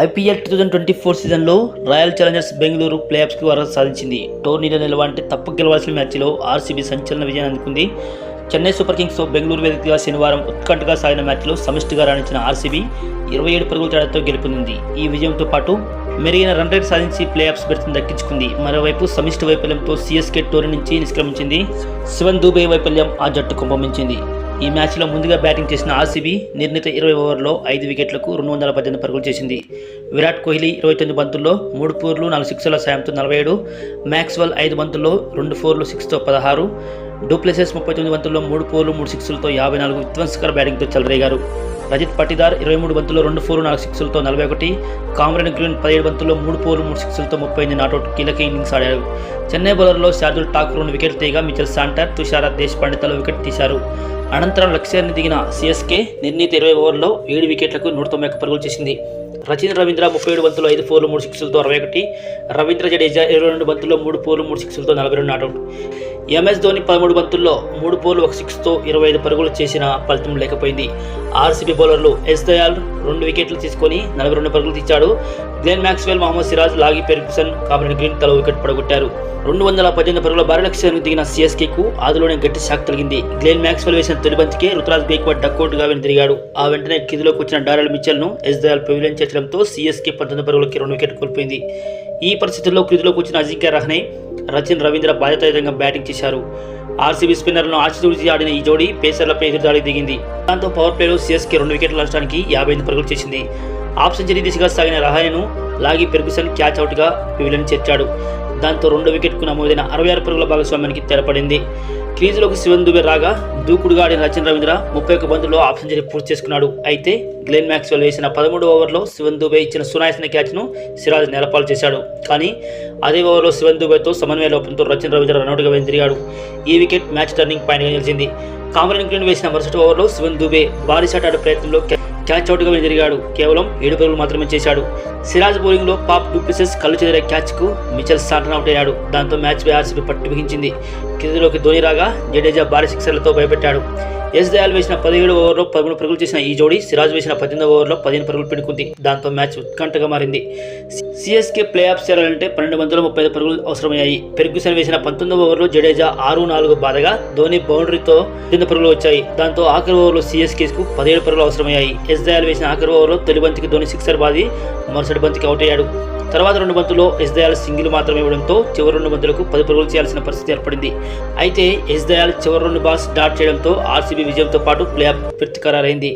IPL 2024 సీజన్లో royal Challengers Bengaluru ప్లేఆఫ్స్కి అర్హత సాధించింది. టోర్నీలో నిలవాలంటే తప్పు గెలవాల్సిన మ్యాచ్లో ఆర్సీబీ సంచలన విజయాన్ని అందుకుంది. చెన్నై సూపర్ కింగ్స్తో బెంగళూరు వేదికగా శనివారం ఉత్కంఠగా సాగిన మ్యాచ్లో సమిష్టిగా రాణించిన ఆర్సీబీ 27 పరుగుల తేడాతో గెలుపొందింది. ఈ విజయంతో పాటు మెరుగైన రన్ రేట్ సాధించి ప్లేఆఫ్స్ బెర్త్ను దక్కించుకుంది. మరోవైపు సమిష్టి వైఫల్యంతో సీఎస్కే టోర్నీ నుంచి నిష్క్రమించింది. శివన్ దూబే వైఫల్యం ఆ జట్టు కుంభమించింది. ఈ మ్యాచ్లో ముందుగా బ్యాటింగ్ చేసిన ఆర్సీబీ నిర్ణీత 20 ఓవర్లలో 5 వికెట్లకు 218 పరుగులు చేసింది. విరాట్ కోహ్లీ 29 బంతుల్లో 3 ఫోర్లు 4 సిక్స్ల సాయంతో 47, మ్యాక్స్వెల్ 5 బంతుల్లో 2 ఫోర్లు 6తో 16, డూప్లెసెస్ 39 బంతుల్లో 3 ఫోర్లు 3 సిక్స్లతో 54 విధ్వంసకర బ్యాటింగ్తో చెలరేగారు. రజిత్ పటిదార్ 23 బంతుల్లో 2 ఫోర్లు 4 సిక్స్లతో 41, కామరన్ గ్రీన్ 17 బంతుల్లో 3 ఫోర్లు 3 సిక్స్లతో 38 నాట్అవుట్ కీలక ఇన్నింగ్స్ ఆడారు. చెన్నై బౌలర్లో శార్దుల్ ఠాకూర్ 2 వికెట్లు తీయగా మిచెల్ శాంటర్, తుషార దేశపాండే తలో వికెట్ తీశారు. అనంతరం లక్ష్యాన్ని దిగిన సీఎస్కే నిర్ణీత 20 ఓవర్లలో 7 వికెట్లకు 191 పరుగులు చేసింది. రచిన్ రవీంద్ర 37 బంతుల్లో 5 ఫోర్లు 3 సిక్స్లతో 61, రవీంద్ర జడేజా 22 బంతుల్లో 3 ఫోర్లు 3 సిక్స్లతో 42 నాట్అవుట్. ఎంఎస్ ధోని 13 బంతుల్లో 3 ఫోర్లు 1 సిక్స్తో 25 పరుగులు చేసిన ఫలితం లేకపోయింది. ఆర్సీబీ బౌలర్లు ఎస్ దయాల్ 2 వికెట్లు తీసుకొని 42 పరుగులు తీశాడు. గ్లెన్ మ్యాక్స్వెల్, మహమ్మద్ సిరాజ్, లాగి ఫెర్గ్యూసన్, కామరన్ గ్రీన్ తలో వికెట్ పడగొట్టారు. 218 పరుగుల భారీ లక్ష్యానికి దిగిన సీఎస్కేకు ఆదిలోనే గట్టి షాక్ తగిలింది. గ్లెన్ మ్యాక్స్వెల్ వేసిన తొలి బంతికే రుతురాజ్ గైక్వాడ్ డక్అవుట్గా వెనుదిరిగాడు. ఆ వెంటనే కిందిలోకి వచ్చిన డారెల్ మిచెల్ను ఎస్ దయాల్ పెవిలియన్ చేర్చడంతో సీఎస్కే 19 పరుగులకి 2 వికెట్లు కోల్పోయింది. ఈ పరిస్థితుల్లో క్రీజులోకి వచ్చిన అజింక్య రహానే, రచిన్ రవీంద్ర బాధ్యతాయుతంగా బ్యాటింగ్ చేశారు. ఆర్సీబీ స్పిన్నర్లను ఆచితూచి ఆడిన ఈ జోడీ పేసర్లపై ఎదురుదాడికి దిగింది. దాంతో పవర్ ప్లేలో సీఎస్కే 2 వికెట్ల నష్టానికి 58 పరుగులు చేసింది. హాఫ్ సెంచరీ దిశగా సాగిన రహానేను లాగి ఫెర్గ్యూసన్ క్యాచ్ అవుట్గా పెవిలియన్ చేర్చాడు. దాంతో 2 వికెట్కు నమోదైన 66 పరుగుల భాగస్వామ్యానికి తెరపడింది. క్రీజులోకి శివన్ దుబే రాగా దూకుడుగా ఆడిన రచిన్ రవీంద్ర 31 బంతుల్లో హాఫ్ సెంచరీ పూర్తి చేసుకున్నాడు. అయితే గ్లెన్ మ్యాక్స్వెల్ వేసిన 13 ఓవర్లో శివన్ దుబే ఇచ్చిన సునాయాసన క్యాచ్ను సిరాజ్ నేలపాలు చేశాడు. కానీ అదే ఓవర్లో శివన్ దుబేతో సమన్వయ లోపంతో రచిన్ రవీంద్ర రన్అట్గా వెనుదిరిగాడు. ఈ వికెట్ మ్యాచ్ టర్నింగ్ పాయింట్గా నిలిచింది. కామరన్ గ్రీన్ వేసిన మరుసటి ఓవర్లో శివన్ దుబే భారీ షాట్ ఆడే ప్రయత్నంలో క్యాచ్ అవుట్గా వెనుదిరిగాడు. కేవలం 7 పరుగులు మాత్రమే చేశాడు. సిరాజ్ బౌలింగ్లో పాప్ డూప్లెసెస్ కళ్ళు చెదిరే క్యాచ్కు మిచెల్ శాంటర్ అవుట్ అయ్యాడు. దాంతో మ్యాచ్పై ఆర్సీబీ పట్టు బిగించింది. కిందిలోకి ధోని రాగా జడేజా భారీ సిక్సర్లతో భయపెట్టాడు. ఎస్ దయాల్ వేసిన 17 ఓవర్లో 13 పరుగులు చేసిన ఈ జోడీ సిరాజ్ వేసిన 18 ఓవర్లో 15 పరుగులు పెనుకుంది. దాంతో మ్యాచ్ ఉత్కంఠగా మారింది. సీఎస్కే ప్లే ఆఫ్స్ చేరాలంటే 12 బంతుల్లో 35 పరుగులు అవసరమయ్యాయి. ఫెర్గ్యూసన్ వేసిన 19 ఓవర్లో జడేజా 6-4 బాధగా ధోని బౌండరీతో 8 పరుగులు వచ్చాయి. దాంతో ఆఖరి ఓవర్లో సీఎస్కేకు 17 పరుగులు అవసరమయ్యాయి. ఎస్ దయాల్ వేసిన ఆఖరి ఓవర్లో తొలి బంతికి ధోని సిక్సర్ బాది మరుసటి బంతికి అవుట్ అయ్యాడు. తర్వాత 2 బంతుల్లో ఎస్ దయాల్ సింగిల్ మాత్రమే ఇవ్వడంతో చివరి 2 బంతులకు 10 పరుగులు చేయాల్సిన పరిస్థితి ఏర్పడింది. అయితే ఎస్ దయాల్ చివరి 2 బాల్స్ డాట్ చేయడంతో ఆర్సీబీ విజయంతో పాటు ప్లే ఆఫ్ ఖరారైంది.